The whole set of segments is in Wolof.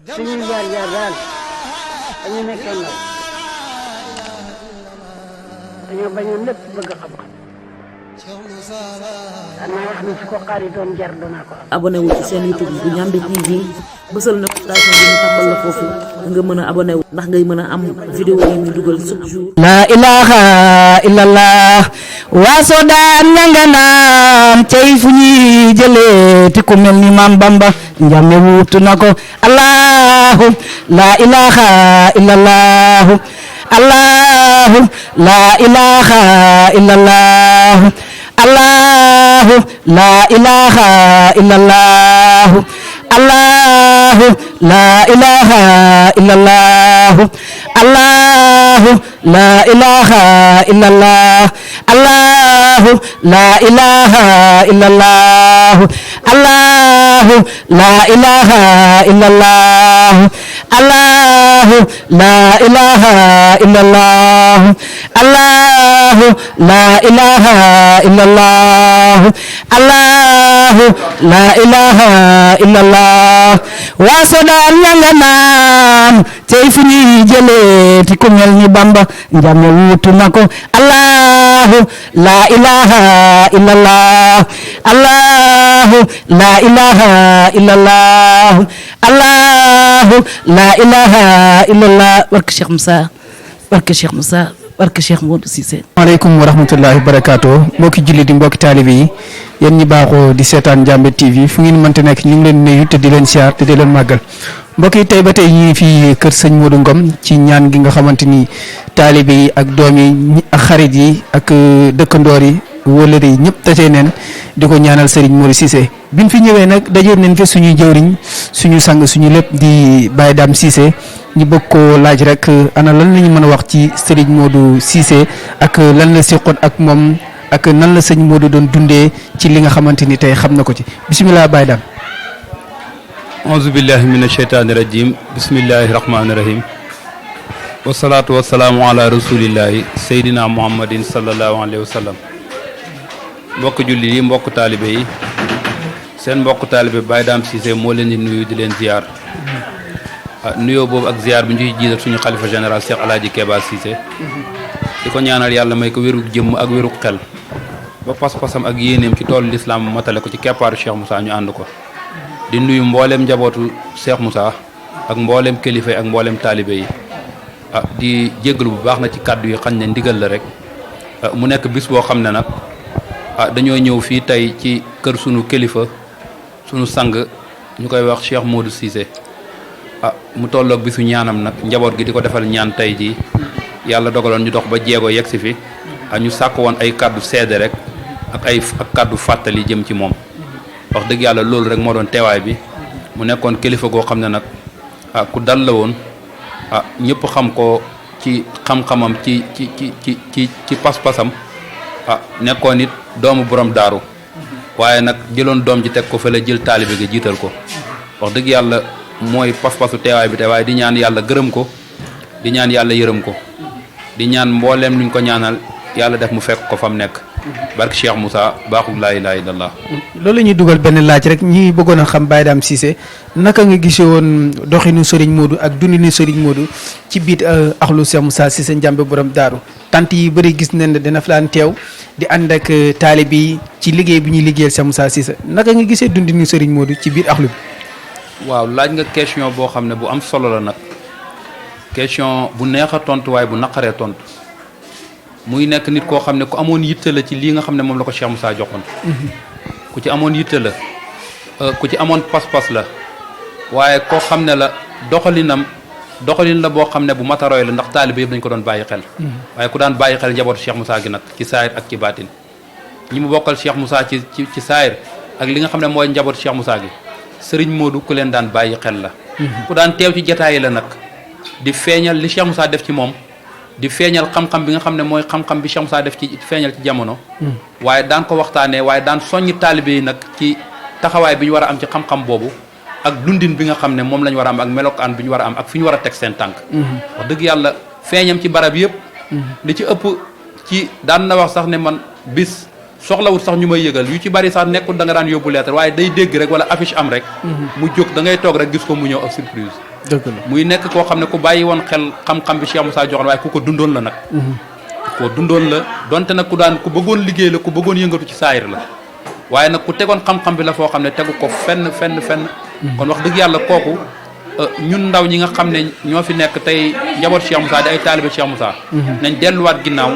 suñuy jaar daal dañu nekkoon ndaw dañoo bañoon lépp bëgg xam-xam danaa wax ni su ko xaaritoon jar danaa ko am. abonné wu ci seen YouTube bu Ndiamé TV bësal notification bi ñu tàmbal la foofu nga mën a abonné wu ndax ngay mën a am vidéo yi ñu dugal chaque jour. la ilaha illallah waaso daan ñanga naam cey fu ñuy jëlee ti ku mel ni Maam Bamba Ndiamé wuutu na ko allahu la ilaha illallah allahu la ilaha illallah allahu la ilaha illallah allahu la ilaha illallah allahu la ilaha illallah allahu la ilaha illallah allahu la ilaha illallah allahu la ilaha illallah allahu la ilaha illallah allahu la ilaha illallah waasodaan ñanga naan tey fu ñuy jëlee ti ku mel ni Bamba Ndiamé wuutu na ko allahu la ilaha illallah allahu la ilaha illallah allahu la ilaha illallah barke Cheikh Moussa barke Cheikh Moussa barke Cheikh Modou Cissé. maaleykum wa rahmatullahi wa barakaatu mbokki julli di mbokki taalibe yi yéen ñi baaxoo di seetaan Ndiamé TV fu ngeen mënta nekk ñu ngi leen nuyu te di leen siyaar te di leen màggal mbokk yi tey ba tey ñu ngi fii kër sëñ Modou Ngom ci ñaan gi nga xamante ni taalibe yi ak doom yi ak xarit yi ak dëkkandoor yi wóllëre yi ñëpp tasee neen di ko ñaanal Serigne Modou Cissé biñ fi ñëwee nag daje nañ fi suñuy jëwriñ suñu sang suñu lépp di Baye Dame Cissé ñu bëgg koo laaj rek ana lan la ñu mën a wax ci Serigne Modou Cissé ak lan la seqoon ak moom ak nan la sëñ Modou doon dundee ci li nga xamante ni tey xam na ko ci bisimilah Baye Dame. auzu billahi min asheytaani rajim bismillahi rahmaani rahim wasalaatu wasalaamu ala rasulillahi seydina muhammadin sallallahu alayhi wa sallam mbokk julli yi mbokk taalibe yi seen mbokk taalibe Baye Dame Cissé moo leen di nuyu di leen ziar nuyoo boobu ak ziar bi ñu ciy jiital suñu xalifa général Cheikh Alaaji Keba Cissé di ko ñaanal yàlla may ko wéru jëmm ak wéru xel ba pas-pasam ak yéeneem ci toolu lislaam matale ko ci keppaaru Cheikh Moussa ñu ànd ko di nuyu mbooleem njabootu Cheikh Moussa ak mbooleem kilifa yi ak mbooleem taalibe yi di jéggalu bu baax na ci kàddu yi xañ ne ndigal la rek mu nekk bis boo xam ne nag dañoo ñëw fii tey ci kër sunu kilifa sunu sang ñu koy wax Cheikh Modou Cissé mu tolloog bisu ñaanam nag njaboot gi di ko defal ñaan tey ji yàlla dogaloon ñu dox ba jéego yegg si fi ñu sàkk woon ay kàddu seede rek ak kàddu fàttali jëm ci moom wax dëgg yàlla loolu rek moo doon teewaay bi mu nekkoon kilifa goo xam ne nag ku dal la woon ñëpp xam ko ci xam-xamam ci pas-pasam nekkoon it doomu borom daaru waaye nag jëloon doom ji teg ko fële jël taalibe gi jiital ko wax dëgg yàlla mooy pas-pasu teewaay bi te waaye di ñaan yàlla gërëm ko di ñaan yàlla yërëm ko di ñaan mbooleem luñ ko ñaanal yàlla def mu fekk ko fa mu nekk barke Cheikh Moussa baaxul laa ilaaha illallah. loolu la ñuy dugal benn laaj rek ñi bëggoon a xam Baye Dame Cissé naka nga gisee woon doxinu Serigne Modou ak dundinu Serigne Modou ci biir axlu Cheikh Moussa Cissé Ndiamé borom daaru tant yi bëri gis nañ ne dina fa daan teew di ànd ak taalibe yi ci liggéey bi ñuy liggéeyal Cheikh Moussa Cissé naka nga gisee dundinu Serigne Modou ci biir axlu bi. waaw laaj nga question boo xam ne bu am solo la nag question bu neex a tontu waaye bu naqaree tontu muy nekk nit koo xam ne ku amoon yitte la ci lii nga xam ne moom la ko Cheikh Moussa joxoon ku ci amoon yitte la ku ci amoon pas-pas la waaye koo xam ne la doxalin la boo xam ne bu mataroy la ndax taalibe yëpp dañ ko doon bàyyi xel waaye ku daan bàyyi xel njabootu Cheikh Moussa gi nag ci saayir ak ci baatin ñi mu bokkal Cheikh Moussa ci saayir ak li nga xam ne mooy njabootu Cheikh Moussa gi Serigne Modou ku leen daan bàyyi xel la ku daan teew ci jataay la nag di feeñal li Cheikh Moussa def ci moom di feeñal xam-xam bi nga xam ne mooy xam-xam bi Cheikh Moussa def ci feeñal ci jamono waaye daan ko waxtaanee waaye daan soññi taalibe yi nag ci taxawaay bi ñu war a am ci xam-xam boobu ak dundin bi nga xam ne moom la ñu war a am ak melokaan bi ñu war a am ak fi ñu war a teg seen tànk wax dëgg yàlla feeñam ci barab yëpp li ci ëpp ci daan na wax sax ne man bis soxlawut sax ñu may yëgal yu ci bari sax nekkul da nga daan yóbbu lettre waaye day dégg rek wala affiche am rek mu jóg da ngay toog rek gis ko mu ñëw ak surprise dëgg la muy nekk koo xam ne ku bàyyi woon xel xam-xam bi Cheikh Moussa joxoon waaye ku ko dundoon la nag koo dundoon la donte nag ku bëggoon liggéey la ku bëggoon yëngatu ci saayir la waaye nag ku tegoon xam-xam bi la foo xam ne tegu ko fenn kon wax dëgg yàlla kooku ñun ndaw ñi nga xam ne ñoo fi nekk tey njaboot Cheikh Moussa di ay taalibe Cheikh Moussa nañ delluwaat ginnaaw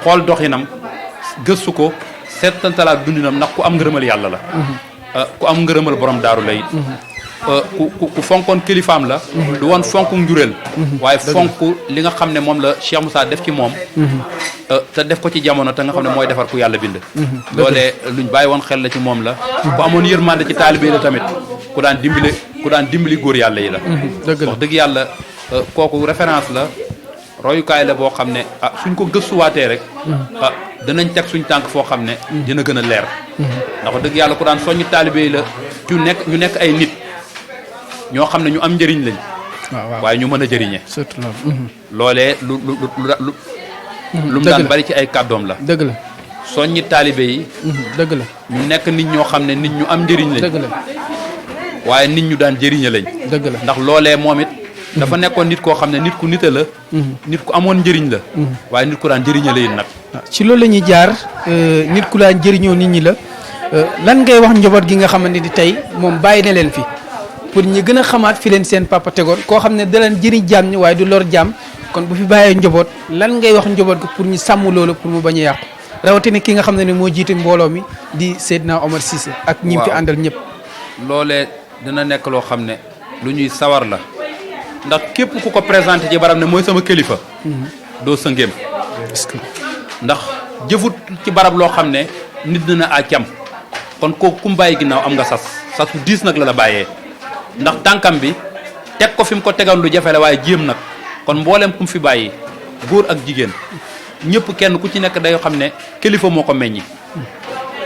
xool doxinam gëstu ko seetantalaat dundinam ndax ku am ngërëmal yàlla la ku am ngërëmal borom daaru la it ku fonkoon kilifaam la du woon fonk njureel waaye fonk li nga xam ne moom la Cheikh Moussa def ci moom te def ko ci jamono te nga xam ne mooy defar ku yàlla bind loolee luñ bàyyi woon xel la ci moom la ku amoon yërmande ci taalibe la tamit ku daan dimbali góor yàlla yi la wax dëgg yàlla kooku référence la royukaay la boo xam ne suñ ko gëstuwaatee rek danañ teg suñ tànk foo xam ne dina gën a leer ndax wax dëgg yàlla ku daan soññ taalibe yi la ñu nekk ay nit ñoo xam ne ñu am njëriñ lañ waaye ñu mën a jëriñe surtout loolee lu mu daan bari ci ay kàddoom la dëgg la soññi taalibe yi dëgg la ñu nekk nit ñoo xam ne nit ñu am njëriñ lañ dëgg la waaye nit ñu daan jëriñe lañ dëgg la ndax loolee moom it dafa nekkoon nit koo xam ne nit ku nite la nit ku amoon njëriñ la waaye nit ku daan jëriñe la it nag ci loolu la ñuy jaar nit ku daan jëriñoo nit ñi la lan ngay wax njaboot gi nga xamante ni tey moom bàyyi na leen fi pour ñi gën a xamaat fi leen seen papa tegoon koo xam ne da leen jëriñ jaam ñi waaye du lor jaam kon bu fi bàyyee njaboot lan ngay wax njaboot gi pour ñu sàmm loolu pour mu bañ a yàqu rawatina ki nga xam ne moo jiite mbooloo mi di Seydina Omar Cissé ak ñi fi àndal ñëpp loolee dina nekk loo xam ne lu ñuy sawar la ndax képp ku ko présenté ci barab ne mooy sama kilifa doo sëngeem ndax jëfut ci barab loo xam ne nit dina a cam kon kooku ku mu bàyyi ginnaaw am nga sas bu diis nag la bàyyee ndax tànkam bi teg ko fi mu ko tegoon lu jafe la waaye jéem nag kon mboolem ku mu fi bàyyi góor ak jigéen ñëpp kenn ku ci nekk day xam ne kilifa moo ko meññi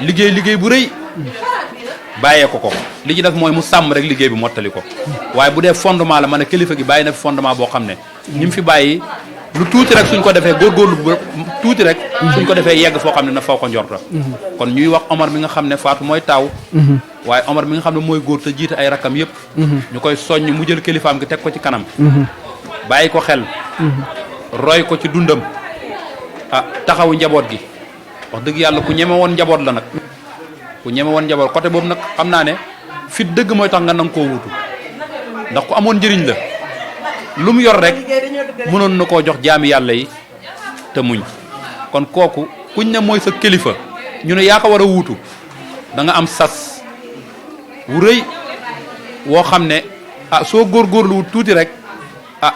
liggéey bu rëy bàyyee ko li ci def mooy mu sàmm rek liggéey bi mottali ko waaye bu dee fondement la ma ne kilifa gi bàyyi na fi fondement boo xam ne ñi mu fi bàyyi lu tuuti rek suñ ko defee góorgóorlu bu tuuti rek suñ ko defee yegg foo xam ne na faw ko njorta kon ñuy wax Omar mi nga xam ne Faatu mooy taaw waaye Omar mi nga xam ne mooy góor te jiite ay rakkam yëpp ñu koy soññ mu jël kilifaam gi teg ko ci kanam bàyyi ko xel roy ko ci dundam taxawu njaboot gi wax dëgg yàlla ku ñeme woon njaboot la nag ku ñeme woon njaboot côté boobu nag xam naa ne fit dëgg mooy tax nga nang koo wuutu ndax ku amoon njëriñ la lu mu yor rek mënoon na koo jox jaami yàlla yi te muñ kon kooku kuñ ne mooy sa kilifa ñu ne yaa ko war a wuutu da nga am sas wu rëy woo xam ne soo góorgóorlu wut tuuti rek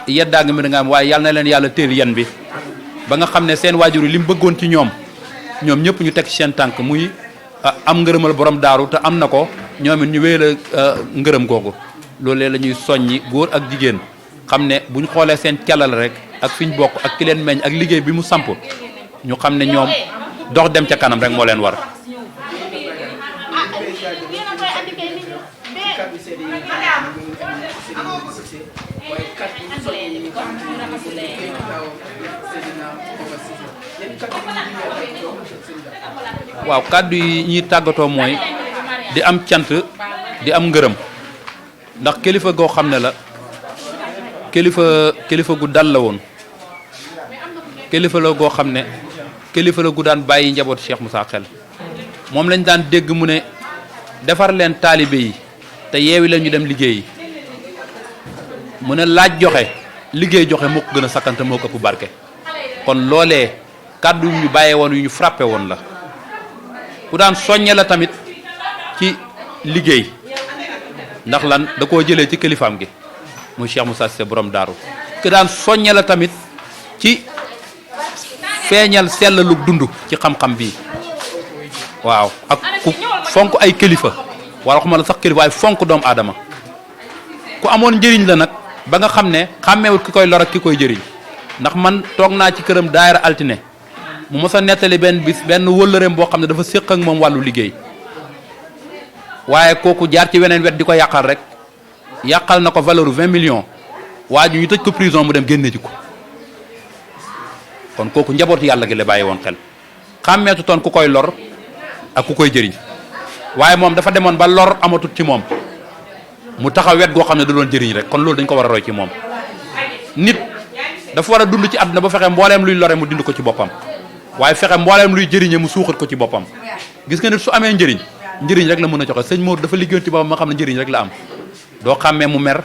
yeddaa nga mi da nga am waaye yàlla na leen yàlla téel yan bi ba nga xam ne seen waajur yi li mu bëggoon ci ñoom ñëpp ñu teg ci seen tànk muy am ngërëmal borom daaru te am na ko ñoom it ñu wéyal ngërëm googu loolee la ñuy soññi góor ak jigéen xam ne bu ñu xoolee seen calal rek ak fi ñu bokk ak ki leen meññ ak liggéey bi mu samp ñu xam ne ñoom dox dem ca kanam rek moo leen war. waaw kàddu yi ñuy tàggatoo mooy di am cant di am ngërëm ndax kilifa goo xam ne la kilifa gu dal la woon kilifa la goo xam ne kilifa la gu daan bàyyi njaboot Cheikh Moussa xel moom lañ daan dégg mu ne defar leen taalibe yi te yeewi leen ñu dem liggéeyi mu ne laaj joxe liggéey joxe moo ko gën a sakkante moo ko ëpp barke kon loolee kàddu yu ñu bàyyee woon yu ñu frappé woon la ku daan soññe la tamit ci liggéey ndax lan da koo jëlee ci kilifaam gi muy Cheikh Moussa Cissé borom daaru ku daan soññe la tamit ci feeñal sellalu dund ci xam-xam bii waaw ak ku fonk ay kilifa wala xuma la sax kilifa waaye fonk doomu aadama ku amoon njëriñ la nag ba nga xam ne xàmmeewut ki koy lor ak ki koy jëriñ ndax man toog naa ci këram daayira altine mu mos a nettali benn bis benn wëllëreem boo xam ne dafa séq ak moom wàllu liggéey waaye kooku jaar ci weneen wet di ko yàqal rek yàqal na ko valeur 20 millions waa ju ñu tëj ko prison mu dem génne ji ko kon kooku njaboot yàlla gi la bàyyi woon xel xàmmeetu toon ku koy lor ak ku koy jëriñ waaye moom dafa demoon ba lor amatut ci moom mu taxaw wet goo xam ne da doon jëriñ rek kon loolu dañ ko war a roy ci moom. nit dafa war a dund ci àdduna ba fexe mbooleem luy lore mu dind ko ci boppam waaye fexe mbooleem luy jëriñe mu suuxat ko ci boppam gis nga nit su amee njëriñ rek la mën a joxe sëñ Modou dafa liggéeyoon ci boppam ma xam ne njëriñ rek la am doo xàmmee mu mer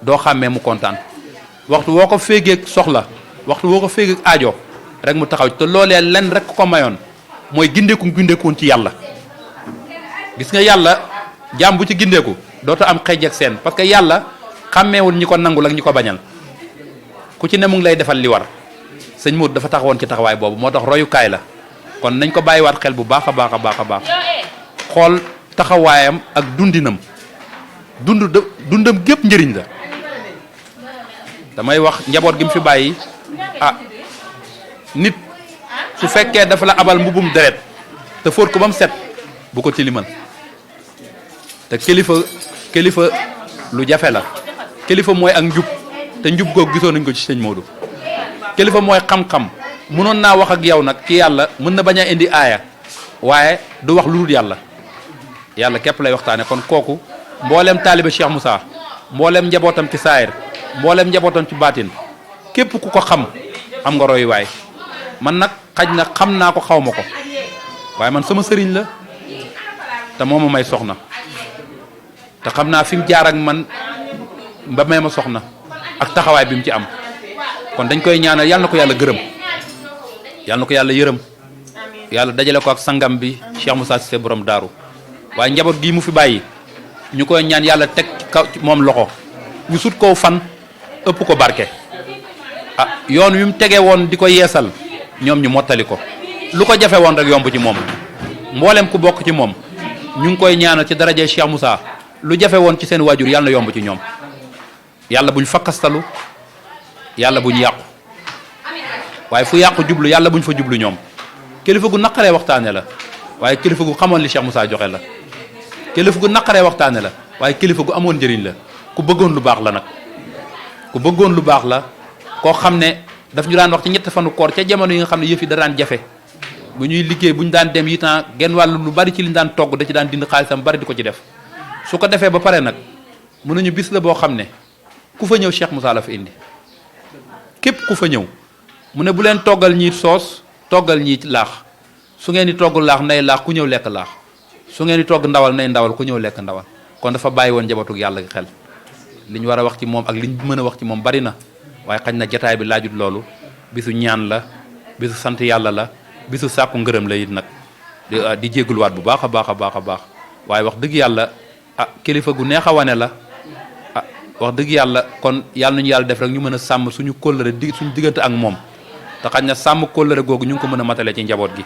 doo xàmmee mu kontaan waxtu woo ko féegeeg soxla waxtu woo ko féegeeg aajo rek mu taxaw te loolee lenn rek ko mayoon mooy gindeekuwoon ci yàlla gis nga yàlla jaam bu ci gindeeku dootoo am xeej ak seen parce que yàlla xàmmeewul ñi ko nangul ak ñi ko bañal ku ci ne mu ngi lay defal li war sëñ Modou dafa taxawoon ci taxawaay boobu moo tax royukaay la kon nañ ko bàyyiwaat xel bu baax a baax a baax a baax xool taxawaayam ak dundam gépp njëriñ la damay wax njaboot gi mu fi bàyyi nit su fekkee dafa la abal mbubum deret te fóot ko ba mu set bu ko tilimal te kilifa lu jafe la kilifa mooy ak njub te njub googu gisoon nañ ko ci sëñ Modou kilifa mooy xam-xam mënoon naa wax ak yow nag ci yàlla mën na bañ a indi aaya waaye du wax lu dul yàlla képp lay waxtaane kon kooku mboolem taalibe Cheikh Moussa mboolem njabootam ci saayir mboolem njabootam ci baatin képp ku ko xam am nga roy waay man nag xaj na xam naa ko xaw ma ko waaye man sama sëriñ la te moo ma may soxna te xam naa fi mu jaar ak man ba may ma soxna ak taxawaay bi mu ci am kon dañ koy ñaanal yàlla na ko yàlla gërëm yàlla na ko yàlla yërëm yàlla dajale ko ak sangam bi Cheikh Moussa Cissé borom daaru waaye njaboot gii mu fi bàyyi ñu koy ñaan yàlla teg kaw moom loxo ñu sut koo fan ëpp ko barke yoon wi mu tege woon di ko yeesal ñoom ñu mottali ko lu ko jafe woon rek yomb ci moom mboolem ku bokk ci moom ñu ngi koy ñaanal ci daraje Cheikh Moussa lu jafe woon ci seen waajur yàlla na yomb ci ñoom yàlla buñ fakkastalu yàlla buñ yàqu waaye fu yàqu jublu yàlla buñ fa jublu ñoom kilifa gu naqaree waxtaane la waaye kilifa gu xamoon li Cheikh Moussa joxe la kilifa gu naqaree waxtaane la waaye kilifa gu amoon njëriñ la ku bëggoon lu baax la nag ku bëggoon lu baax la koo xam ne daf ñu daan wax ci ñett fanu koor ca jamono yi nga xam ne yëf yi da daan jafe bu ñuy liggéey bu ñu daan dem yitan genn wàllu lu bari ci liñ daan togg da ci daan dind xaalisam bari di ko ci def su ko defee ba pare nag mën nañu bis la boo xam ne ku fa ñëw Cheikh Moussa la fa indi képp ku fa ñëw mu ne bu leen toggal ñii soos toggal ñii laax su ngeen di togg laax nay laax ku ñëw lekk laax su ngeen di togg ndawal nay ndawal ku ñëw lekk ndawal kon dafa bàyyi woon njabootug yàlla gi xel li ñu war a wax ci moom ak li ñu mën a wax ci moom bari na waaye xañ na jataay bi laajut loolu bisu ñaan la bisu sant yàlla la bisu sàkku ngërëm la it nag di jégguluwaat bu baax a baax a baax a baax waaye wax dëgg yàlla kilifa gu neex a wane la wax dëgg yàlla kon yàlla nañu yàlla def rek ñu mën a sàmm suñu kóllëre suñu diggante ak moom te xañ na sàmm kóllëre googu ñu ngi ko mën a matale ci njaboot gi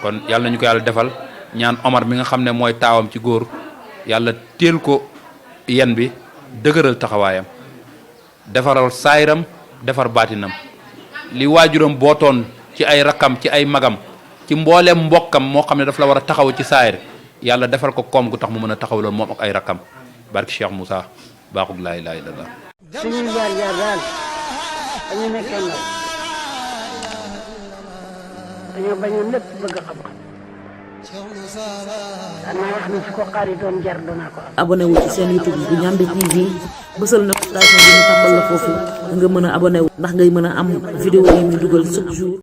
kon yàlla nañu ko yàlla defal ñaan Omar mi nga xam ne mooy taawam ci góor yàlla teel ko yen bi dëgëral taxawaayam defaral saayiram defar baatinam li waajuram bootoon ci ay rakkam ci ay magam ci mbooleem mbokkam moo xam ne daf la war a taxaw ci saayir yàlla defal ko koom gu tax mu mën a taxaw loolu moom ak ay rakkam barki Cheikh Moussa baaxug laa ilaaha illallaah suñuy jaar daal dañu nekkoon nag dañoo bañoon lépp bëgg xam-xam danaa wax ni su ko xaaritoon jar danaa ko am. abonné wu ci seen YouTube bu Ndiamé TV bësal notification bi ñu tàmbal la foofu nga mën a abonné wu ndax ngay mën a am vidéo yi ñu dugal chaque jour.